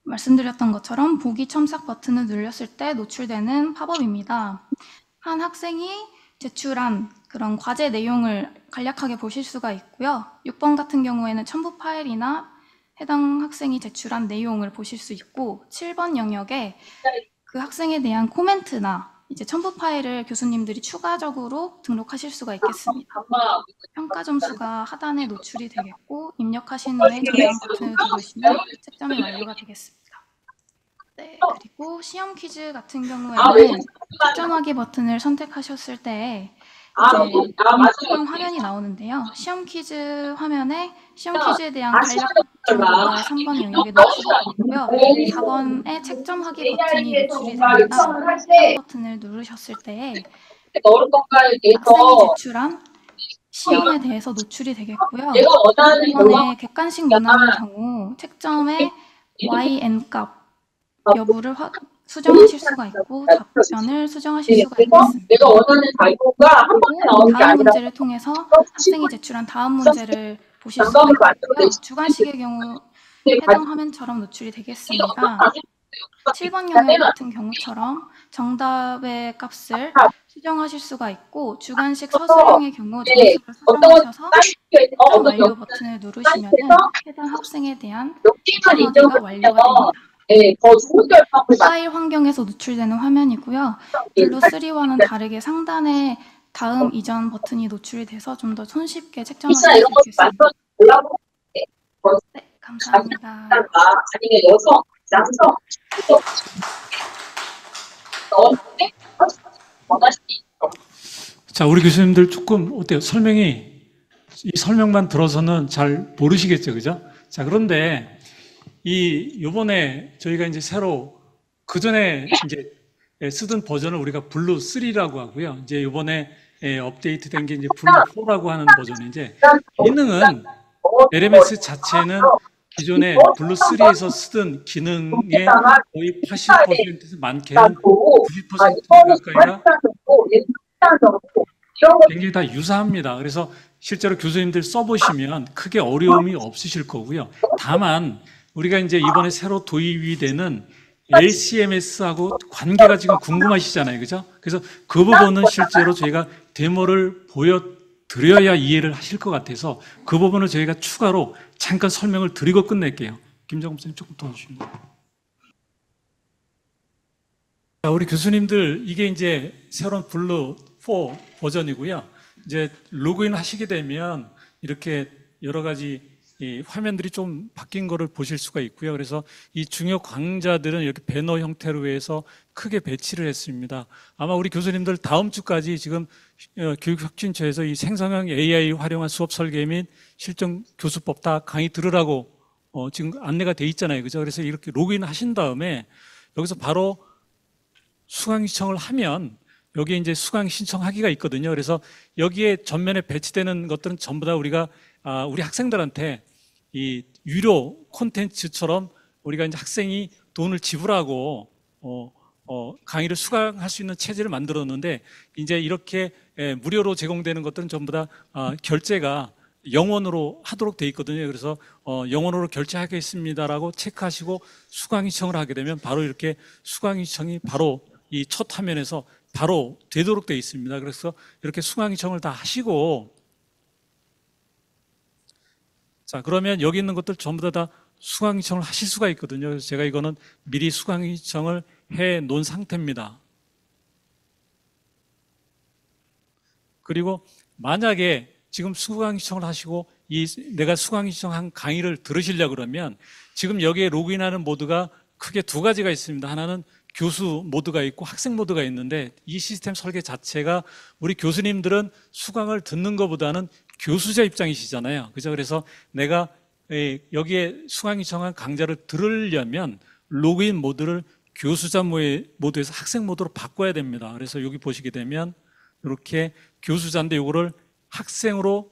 말씀드렸던 것처럼 보기 첨삭 버튼을 눌렸을 때 노출되는 팝업입니다. 한 학생이 제출한 그런 과제 내용을 간략하게 보실 수가 있고요. 6번 같은 경우에는 첨부 파일이나 해당 학생이 제출한 내용을 보실 수 있고 7번 영역에 그 학생에 대한 코멘트나 이제 첨부 파일을 교수님들이 추가적으로 등록하실 수가 있겠습니다. 평가 점수가 하단에 노출이 되겠고 입력하신 후에 저장 버튼을 누르시면 채점이 완료가 되겠습니다. 네, 그리고 시험 퀴즈 같은 경우에는 채점하기 버튼을 선택하셨을 때 이제 시험 화면이 나오는데요. 시험 퀴즈 화면에 시험 퀴즈에 대한 간략 정보가 3번 영역에 노출이 되고요. 4번에 책점하기 버튼이 노출이 됩니다. 책점 버튼을 누르셨을 때 넣을 건가에 학생이 대해서 제출한 시험에 대해서 노출이 되겠고요. 내가 원하는 이번에 객관식 문항의 경우 책점의 yn 값 여부를 수정하실 수가 있고 답변을 수정하실 수가 있습니다. 내가 원하는 자료가 한 번에 나오는 게 다음 아니라 문제를 통해서 학생이 제출한 다음 문제를 보실 수가 있고요. 주관식의 경우 해당 화면처럼 노출이 되겠습니다. 7번 영역 같은 경우처럼 정답의 값을 수정하실 수가 있고 주관식 서술형의 경우 점수를 수정하셔서 채점 완료 버튼을 누르시면 해당 학생에 대한 채점하기가 완료가 됩니다. 네, 더 좋은 결과물 파일 환경에서 노출되는 화면이고요. 블루3와는 다르게 상단에 다음 이전 버튼이 노출이 돼서 좀 더 손쉽게 책정하실 수 이런 것 있겠습니다. 만들어 보려고 네, 감사합니다. 아니면 여성, 남성 넣었는데 원하시는 자, 우리 교수님들 조금 어때요? 이 설명만 들어서는 잘 모르시겠죠, 그죠? 자, 그런데 요번에 저희가 이제 새로 그전에 이제 쓰던 버전을 우리가 블루 3라고 하고요. 이제 요번에 업데이트된 게 이제 블루 4라고 하는 버전인데 기능은 LMS 자체는 기존에 블루 3에서 쓰던 기능의 거의 80%에서 많게는 90% 가까이가 굉장히 다 유사합니다. 그래서 실제로 교수님들 써보시면 크게 어려움이 없으실 거고요. 다만 우리가 이제 이번에 새로 도입이 되는 LCMS하고 관계가 지금 궁금하시잖아요. 그죠? 그래서 그 부분은 실제로 저희가 데모를 보여드려야 이해를 하실 것 같아서 그 부분을 저희가 추가로 잠깐 설명을 드리고 끝낼게요. 김정국 선생님 조금 도와주시면 돼요. 자, 우리 교수님들 이게 이제 새로운 블루 4 버전이고요. 이제 로그인 하시게 되면 이렇게 여러 가지 이 화면들이 좀 바뀐 거를 보실 수가 있고요. 그래서 이 중요 강좌들은 이렇게 배너 형태로 해서 크게 배치를 했습니다. 아마 우리 교수님들 다음 주까지 지금 교육혁신처에서 이 생성형 AI 활용한 수업 설계 및 실전 교수법 다 강의 들으라고 지금 안내가 돼 있잖아요. 그죠? 그래서 이렇게 로그인 하신 다음에 여기서 바로 수강 신청을 하면 여기에 이제 수강 신청하기가 있거든요. 그래서 여기에 전면에 배치되는 것들은 전부 다 우리가 우리 학생들한테 이 유료 콘텐츠처럼 우리가 이제 학생이 돈을 지불하고 강의를 수강할 수 있는 체제를 만들었는데 이제 이렇게 무료로 제공되는 것들은 전부 다 결제가 영원으로 하도록 돼 있거든요. 그래서 영원으로 결제하겠습니다라고 체크하시고 수강 신청을 하게 되면 바로 이렇게 수강 신청이 바로 이 첫 화면에서 바로 되도록 돼 있습니다. 그래서 이렇게 수강 신청을 다 하시고 자, 그러면 여기 있는 것들 전부 다 수강 신청을 하실 수가 있거든요. 그래서 제가 이거는 미리 수강 신청을 해 놓은 상태입니다. 그리고 만약에 지금 수강 신청을 하시고 내가 수강 신청한 강의를 들으시려고 그러면 지금 여기에 로그인하는 모드가 크게 두 가지가 있습니다. 하나는 교수 모드가 있고 학생 모드가 있는데 이 시스템 설계 자체가 우리 교수님들은 수강을 듣는 것보다는 교수자 입장이시잖아요. 그죠? 그래서 내가 여기에 수강 신청한 강좌를 들으려면 로그인 모드를 교수자 모드에서 학생 모드로 바꿔야 됩니다. 그래서 여기 보시게 되면 이렇게 교수자인데 이거를 학생으로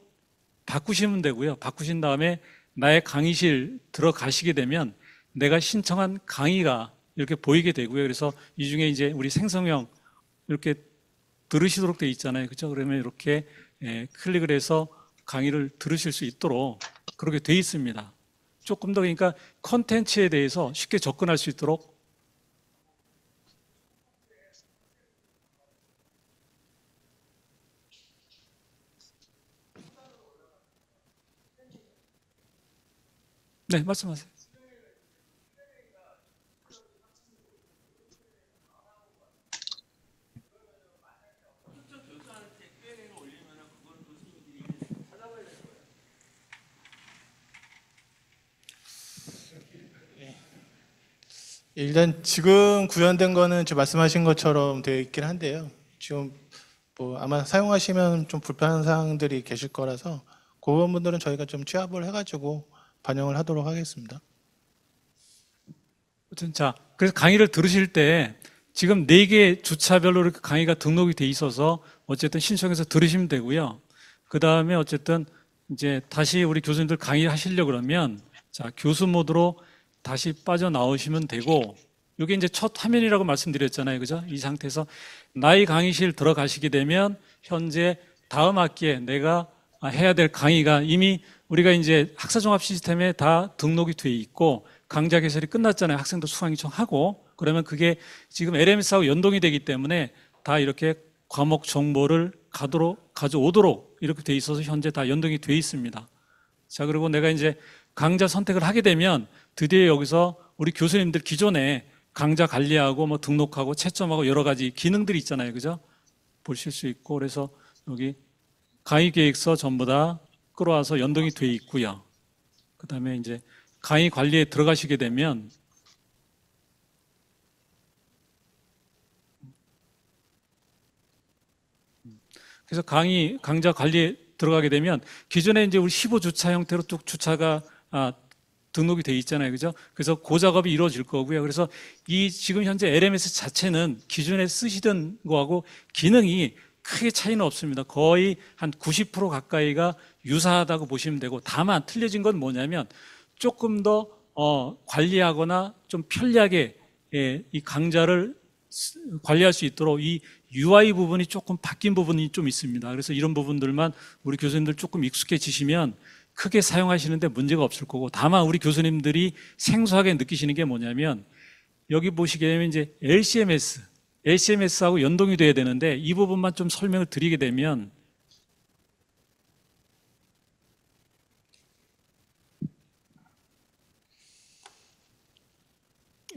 바꾸시면 되고요. 바꾸신 다음에 나의 강의실 들어가시게 되면 내가 신청한 강의가 이렇게 보이게 되고요. 그래서 이 중에 이제 우리 생성형 이렇게 들으시도록 되어 있잖아요. 그렇죠? 그러면 이렇게 클릭을 해서 강의를 들으실 수 있도록 그렇게 되어 있습니다. 조금 더 그러니까 컨텐츠에 대해서 쉽게 접근할 수 있도록 네, 말씀하세요. 일단 지금 구현된 거는 지금 말씀하신 것처럼 되어 있긴 한데요. 지금 뭐 아마 사용하시면 좀 불편한 사항들이 계실 거라서 그런 분들은 저희가 좀 취합을 해가지고 반영을 하도록 하겠습니다. 아무튼 자, 그래서 강의를 들으실 때 지금 4개 주차별로 이렇게 강의가 등록이 돼 있어서 어쨌든 신청해서 들으시면 되고요. 그 다음에 어쨌든 이제 다시 우리 교수님들 강의하시려고 그러면 자, 교수 모드로 다시 빠져나오시면 되고, 이게 이제 첫 화면이라고 말씀드렸잖아요. 그죠? 이 상태에서 나의 강의실 들어가시게 되면 현재 다음 학기에 내가 해야 될 강의가 이미 우리가 이제 학사종합 시스템에 다 등록이 돼 있고 강좌 개설이 끝났잖아요. 학생도 수강 요청하고. 그러면 그게 지금 LMS하고 연동이 되기 때문에 다 이렇게 과목 정보를 가져오도록 이렇게 돼 있어서 현재 다 연동이 돼 있습니다. 자, 그리고 내가 이제 강좌 선택을 하게 되면 드디어 여기서 우리 교수님들 기존에 강좌 관리하고 뭐 등록하고 채점하고 여러 가지 기능들이 있잖아요. 그죠? 보실 수 있고, 그래서 여기 강의 계획서 전부 다 끌어와서 연동이 돼 있고요. 그 다음에 이제 강의 관리에 들어가시게 되면 그래서 강좌 관리에 들어가게 되면 기존에 이제 우리 15주차 형태로 쭉 주차가 등록이 돼 있잖아요. 그죠? 그래서 그 작업이 이루어질 거고요. 그래서 이 지금 현재 LMS 자체는 기존에 쓰시던 거하고 기능이 크게 차이는 없습니다. 거의 한 90% 가까이가 유사하다고 보시면 되고, 다만 틀려진 건 뭐냐면 조금 더 관리하거나 좀 편리하게 이 강좌를 관리할 수 있도록 이 UI 부분이 조금 바뀐 부분이 좀 있습니다. 그래서 이런 부분들만 우리 교수님들 조금 익숙해지시면 크게 사용하시는데 문제가 없을 거고, 다만 우리 교수님들이 생소하게 느끼시는 게 뭐냐면 여기 보시게 되면 이제 LCMS하고 연동이 돼야 되는데 이 부분만 좀 설명을 드리게 되면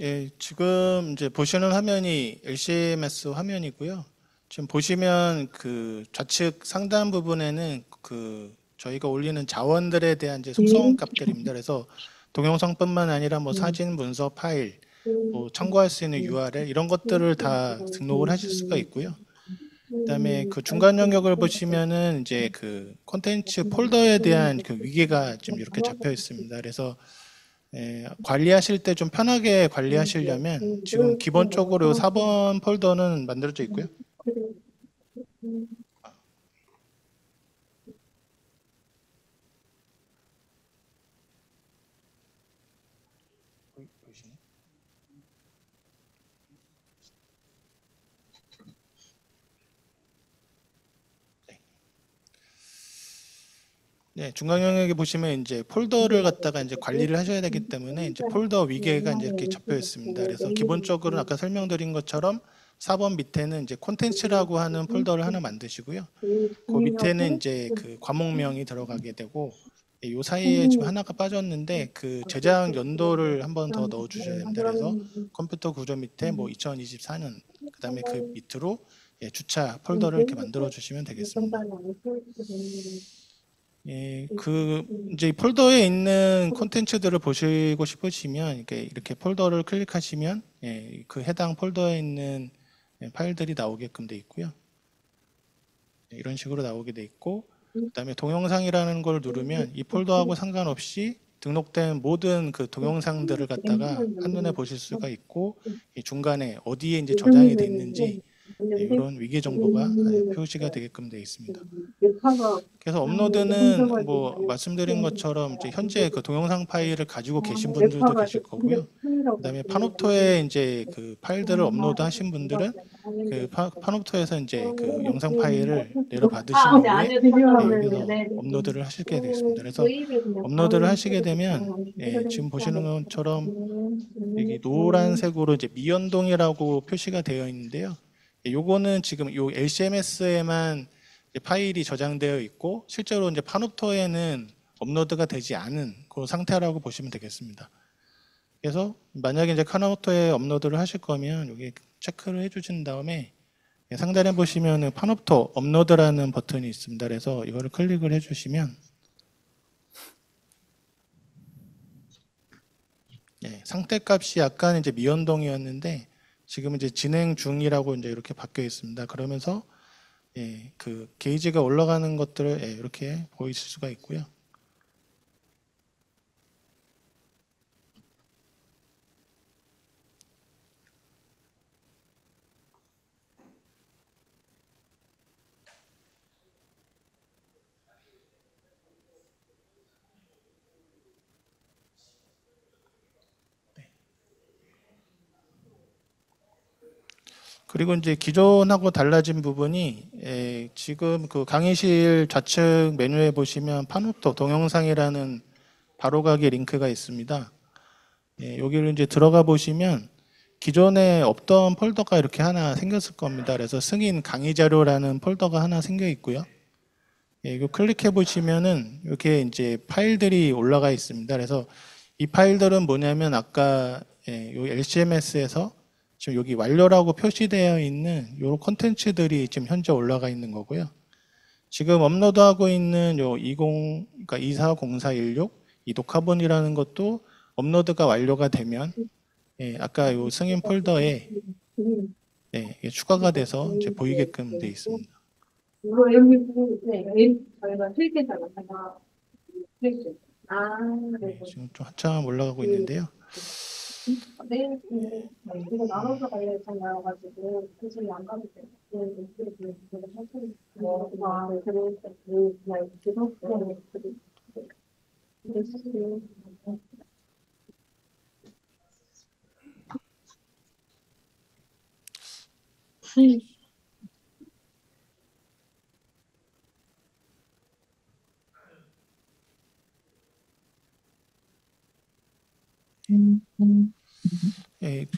예, 지금 이제 보시는 화면이 LCMS 화면이고요. 지금 보시면 그 좌측 상단 부분에는 그 저희가 올리는 자원들에 대한 이제 속성 값들입니다. 그래서 동영상뿐만 아니라 뭐 사진, 문서, 파일, 뭐 참고할 수 있는 URL 이런 것들을 다 등록을 하실 수가 있고요. 그다음에 그 중간 영역을 보시면은 이제 그 콘텐츠 폴더에 대한 그 위계가 지금 이렇게 잡혀 있습니다. 그래서 관리하실 때 좀 편하게 관리하시려면 지금 기본적으로 4번 폴더는 만들어져 있고요. 네, 중간 영역에 보시면 이제 폴더를 갖다가 이제 관리를 하셔야 되기 때문에 이제 폴더 위계가 이제 이렇게 잡혀 있습니다. 그래서 기본적으로는 아까 설명드린 것처럼 4번 밑에는 이제 콘텐츠라고 하는 폴더를 하나 만드시고요. 그 밑에는 이제 그 과목명이 들어가게 되고, 이 사이에 지금 하나가 빠졌는데 그 제작 연도를 한 번 더 넣어 주셔야 됩니다. 그래서 컴퓨터 구조 밑에 뭐 2024년, 그다음에 그 밑으로 주차 폴더를 이렇게 만들어 주시면 되겠습니다. 예, 그 이제 이 폴더에 있는 콘텐츠들을 보시고 싶으시면 이렇게 폴더를 클릭하시면 그 해당 폴더에 있는 파일들이 나오게끔 돼 있고요. 이런 식으로 나오게 돼 있고, 그다음에 동영상이라는 걸 누르면 이 폴더하고 상관없이 등록된 모든 그 동영상들을 갖다가 한눈에 보실 수가 있고, 이 중간에 어디에 이제 저장이 돼 있는지 이런 위계 정보가 표시가 되게끔 되어 있습니다. 그래서 업로드는 뭐 말씀드린 것처럼 이제 현재 그 동영상 파일을 가지고 계신 분들도 계실 거고요. 그다음에 파노프토에 이제 그 파일들을 업로드하신 분들은 그 파노프토에서 이제 그 영상 파일을 내려 받으신 후에 여기서 업로드를 하시게 되겠습니다. 그래서 업로드를 하시게 되면 지금 보시는 것처럼 여기 노란색으로 이제 미연동이라고 표시가 되어 있는데요. 요거는 지금 요 LCMS에만 파일이 저장되어 있고 실제로 이제 파노프토에는 업로드가 되지 않은 그 상태라고 보시면 되겠습니다. 그래서 만약에 이제 파노프토에 업로드를 하실 거면 여기 체크를 해주신 다음에 상단에 보시면 파노프토 업로드라는 버튼이 있습니다. 그래서 이거를 클릭을 해주시면 상태값이 약간 이제 미연동이었는데 지금 이제 진행 중이라고 이제 이렇게 바뀌어 있습니다. 그러면서 그 게이지가 올라가는 것들을 이렇게 보이실 수가 있고요. 그리고 이제 기존하고 달라진 부분이 지금 그 강의실 좌측 메뉴에 보시면 파노토 동영상이라는 바로가기 링크가 있습니다. 여기를 이제 들어가 보시면 기존에 없던 폴더가 이렇게 하나 생겼을 겁니다. 그래서 승인 강의 자료라는 폴더가 하나 생겨 있고요. 이거 클릭해 보시면은 이렇게 이제 파일들이 올라가 있습니다. 그래서 이 파일들은 뭐냐면 아까 요 LCMS에서 지금 여기 완료라고 표시되어 있는 요 콘텐츠들이 지금 현재 올라가 있는 거고요. 지금 업로드하고 있는 요 240416 이 녹화본이라는 것도 업로드가 완료가 되면 아까 요 승인 폴더에 이게 추가가 돼서 이제 보이게끔 되어 있습니다. 이거 여기 저희가 실기자가 하나 실수. 지금 좀 한참 올라가고 있는데요. 네, 이거 나눠서 관련해서가지고 사실 안 가도 돼요.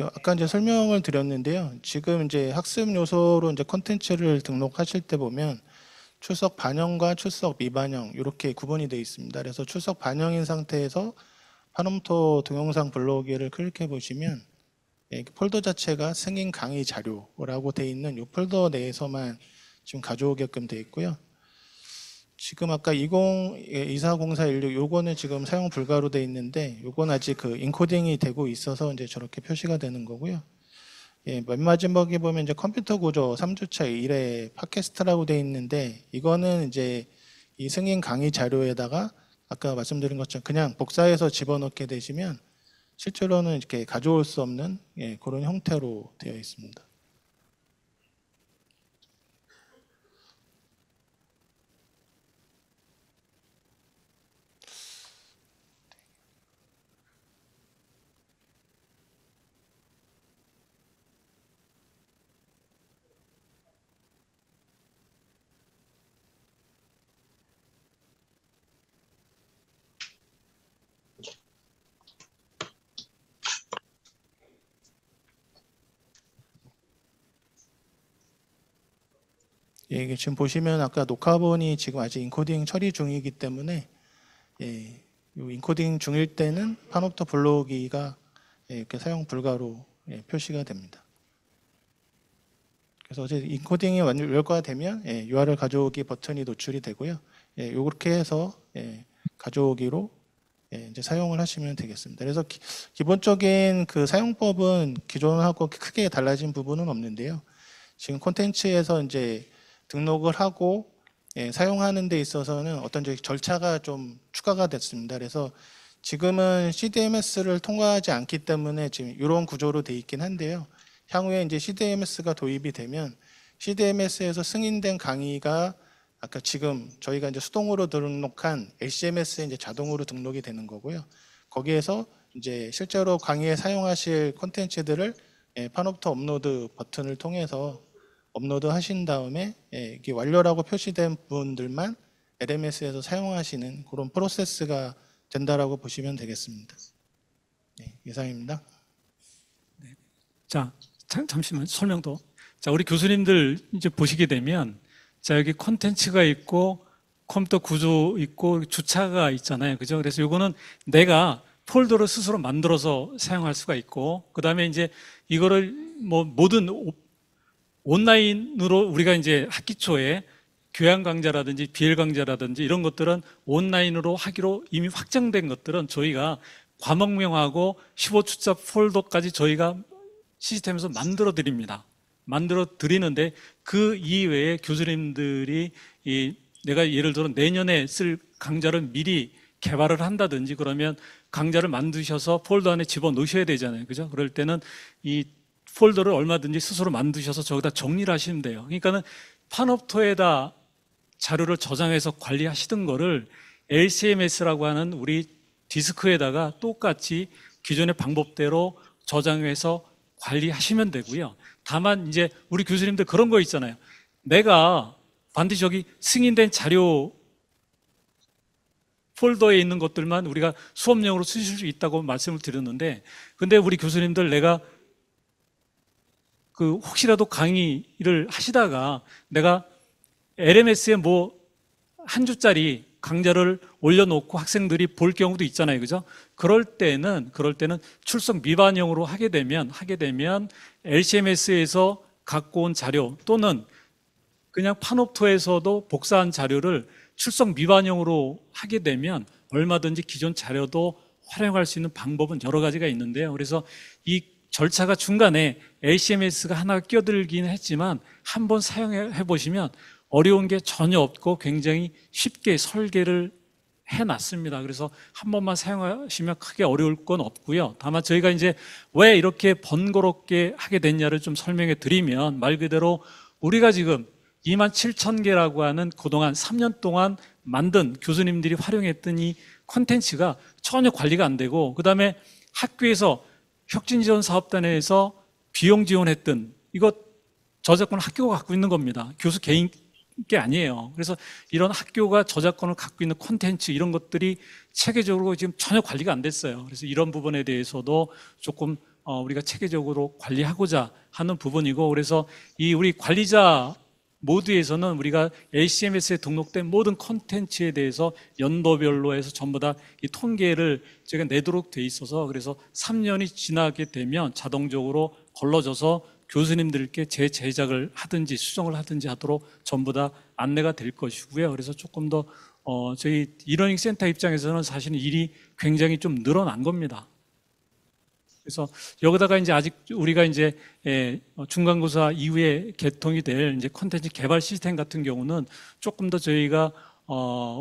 아까 이제 설명을 드렸는데요. 지금 이제 학습 요소로 이제 콘텐츠를 등록하실 때 보면 출석 반영과 출석 미반영 이렇게 구분이 되어 있습니다. 그래서 출석 반영인 상태에서 파노토 동영상 블로그를 클릭해 보시면 폴더 자체가 승인 강의 자료라고 되어 있는 이 폴더 내에서만 지금 가져오게끔 되어 있고요. 지금 아까 240416 요거는 지금 사용 불가로 되어 있는데 요건 아직 그 인코딩이 되고 있어서 이제 저렇게 표시가 되는 거고요. 맨 마지막에 보면 이제 컴퓨터 구조 3주차 1회 팟캐스트라고 되어 있는데 이거는 이제 이 승인 강의 자료에다가 아까 말씀드린 것처럼 그냥 복사해서 집어넣게 되시면 실제로는 이렇게 가져올 수 없는 그런 형태로 되어 있습니다. 이게 지금 보시면 아까 녹화본이 지금 아직 인코딩 처리 중이기 때문에 이 인코딩 중일 때는 파노토 블로기가 이렇게 사용 불가로 표시가 됩니다. 그래서 이제 인코딩이 완료가 되면 URL 가져오기 버튼이 노출이 되고요. 이렇게 해서 가져오기로 이제 사용을 하시면 되겠습니다. 그래서 기본적인 그 사용법은 기존하고 크게 달라진 부분은 없는데요. 지금 콘텐츠에서 이제 등록을 하고 사용하는 데 있어서는 어떤 절차가 좀 추가가 됐습니다. 그래서 지금은 CDMS를 통과하지 않기 때문에 지금 이런 구조로 돼 있긴 한데요. 향후에 이제 CDMS가 도입이 되면 CDMS에서 승인된 강의가 아까 지금 저희가 이제 수동으로 등록한 LCMS에 이제 자동으로 등록이 되는 거고요. 거기에서 이제 실제로 강의에 사용하실 콘텐츠들을 파노토 업로드 버튼을 통해서 업로드 하신 다음에 이게 완료라고 표시된 부분들만 LMS에서 사용하시는 그런 프로세스가 된다라고 보시면 되겠습니다. 이상입니다. 자, 잠시만 설명도. 자, 우리 교수님들 이제 보시게 되면 자, 여기 콘텐츠가 있고 컴퓨터 구조 있고 주차가 있잖아요. 그죠? 그래서 요거는 내가 폴더를 스스로 만들어서 사용할 수가 있고 그다음에 이제 이거를 뭐 모든 온라인으로 우리가 이제 학기 초에 교양 강좌라든지 BL 강좌라든지 이런 것들은 온라인으로 하기로 이미 확정된 것들은 저희가 과목명하고 15주차 폴더까지 저희가 시스템에서 만들어 드립니다. 만들어 드리는데 그 이외에 교수님들이 내가 예를 들어 내년에 쓸 강좌를 미리 개발을 한다든지 그러면 강좌를 만드셔서 폴더 안에 집어넣으셔야 되잖아요. 그죠? 그럴 때는 이 폴더를 얼마든지 스스로 만드셔서 저기다 정리를 하시면 돼요. 그러니까는 파노프토에다 자료를 저장해서 관리하시던 거를 LCMS라고 하는 우리 디스크에다가 똑같이 기존의 방법대로 저장해서 관리하시면 되고요. 다만 이제 우리 교수님들 그런 거 있잖아요. 내가 반드시 저기 승인된 자료 폴더에 있는 것들만 우리가 수업용으로 쓰실 수 있다고 말씀을 드렸는데, 근데 우리 교수님들 내가 그 혹시라도 강의를 하시다가 내가 LMS에 뭐 한 주짜리 강좌를 올려놓고 학생들이 볼 경우도 있잖아요. 그죠? 그럴 때는 출석 미반영으로 하게 되면 LCMS에서 갖고 온 자료 또는 그냥 파노프토에서도 복사한 자료를 출석 미반영으로 하게 되면 얼마든지 기존 자료도 활용할 수 있는 방법은 여러 가지가 있는데요. 그래서 이 절차가 중간에 LCMS가 하나 끼어들긴 했지만 한번 사용해 보시면 어려운 게 전혀 없고 굉장히 쉽게 설계를 해놨습니다. 그래서 한 번만 사용하시면 크게 어려울 건 없고요. 다만 저희가 이제 왜 이렇게 번거롭게 하게 됐냐를 좀 설명해 드리면, 말 그대로 우리가 지금 27,000개라고 하는 그동안 3년 동안 만든 교수님들이 활용했던 이 콘텐츠가 전혀 관리가 안 되고, 그 다음에 학교에서 혁신지원사업단에서 비용 지원했던 이거 저작권 학교가 갖고 있는 겁니다. 교수 개인 게 아니에요. 그래서 이런 학교가 저작권을 갖고 있는 콘텐츠 이런 것들이 체계적으로 지금 전혀 관리가 안 됐어요. 그래서 이런 부분에 대해서도 조금 우리가 체계적으로 관리하고자 하는 부분이고, 그래서 이 우리 관리자 모드에서는 우리가 LCMS에 등록된 모든 콘텐츠에 대해서 연도별로 해서 전부 다 이 통계를 제가 내도록 돼 있어서, 그래서 3년이 지나게 되면 자동적으로 걸러져서 교수님들께 재제작을 하든지 수정을 하든지 하도록 전부 다 안내가 될 것이고요. 그래서 조금 더 저희 이러닝 센터 입장에서는 사실은 일이 굉장히 좀 늘어난 겁니다. 그래서 여기다가 이제 아직 우리가 이제 중간고사 이후에 개통이 될 이제 콘텐츠 개발 시스템 같은 경우는 조금 더 저희가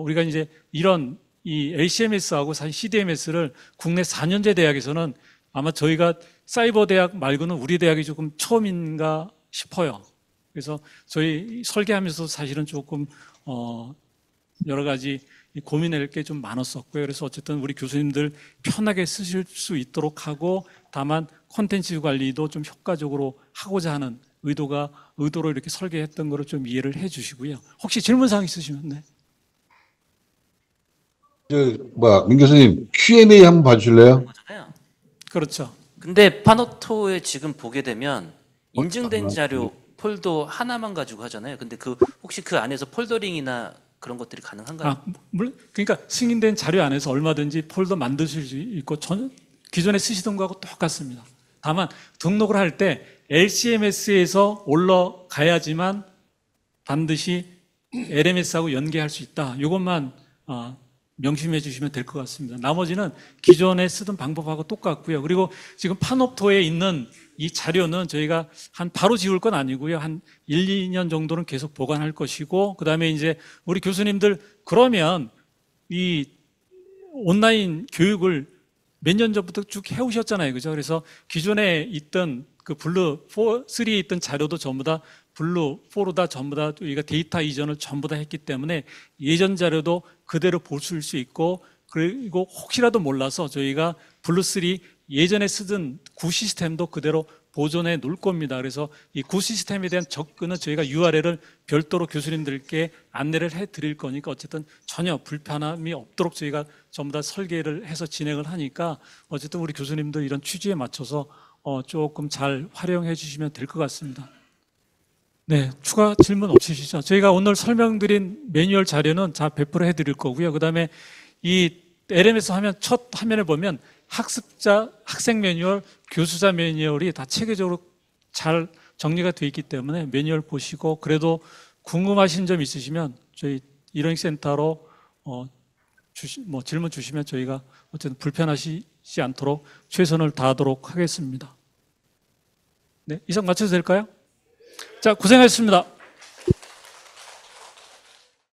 우리가 이제 이런 이 LCMS하고 사실 CDMS를 국내 4년제 대학에서는 아마 저희가 사이버 대학 말고는 우리 대학이 조금 처음인가 싶어요. 그래서 저희 설계하면서 사실은 조금 여러 가지 고민할 게 좀 많았었고요. 그래서 어쨌든 우리 교수님들 편하게 쓰실 수 있도록 하고, 다만 콘텐츠 관리도 좀 효과적으로 하고자 하는 의도로 이렇게 설계했던 거를 좀 이해를 해 주시고요. 혹시 질문사항 있으시면 네. 민 교수님 Q&A 한번 봐주실래요? 거잖아요. 그렇죠. 근데 파노토에 지금 보게 되면 인증된 자료 폴더 하나만 가지고 하잖아요. 근데 혹시 그 안에서 폴더링이나 그런 것들이 가능한가요? 물론 그러니까 승인된 자료 안에서 얼마든지 폴더 만드실 수 있고 기존에 쓰시던 거하고 똑같습니다. 다만 등록을 할 때 LCMS에서 올라가야지만 반드시 LMS하고 연계할 수 있다. 이것만 명심해 주시면 될 것 같습니다. 나머지는 기존에 쓰던 방법하고 똑같고요. 그리고 지금 파노프토에 있는 이 자료는 저희가 바로 지울 건 아니고요. 한 1, 2년 정도는 계속 보관할 것이고, 그 다음에 이제 우리 교수님들 그러면 이 온라인 교육을 몇 년 전부터 쭉 해오셨잖아요. 그죠? 그래서 기존에 있던 그 블루 3에 있던 자료도 전부 다 블루 4로 다 전부 다 우리가 데이터 이전을 전부 다 했기 때문에 예전 자료도 그대로 보실 수 있고, 그리고 혹시라도 몰라서 저희가 블루 3 예전에 쓰던 구 시스템도 그대로 보존해 놓을 겁니다. 그래서 이 구 시스템에 대한 접근은 저희가 URL을 별도로 교수님들께 안내를 해 드릴 거니까 어쨌든 전혀 불편함이 없도록 저희가 전부 다 설계를 해서 진행을 하니까 어쨌든 우리 교수님들 이런 취지에 맞춰서 조금 잘 활용해 주시면 될 것 같습니다. 네, 추가 질문 없으시죠? 저희가 오늘 설명드린 매뉴얼 자료는 다 배포를 해드릴 거고요. 그 다음에 이 LMS 화면 첫 화면에 보면 학생 매뉴얼, 교수자 매뉴얼이 다 체계적으로 잘 정리가 되어 있기 때문에 매뉴얼 보시고, 그래도 궁금하신 점 있으시면 저희 이러닝 센터로 질문 주시면 저희가 어쨌든 불편하시지 않도록 최선을 다하도록 하겠습니다. 네, 이상 마쳐도 될까요? 자, 고생하셨습니다.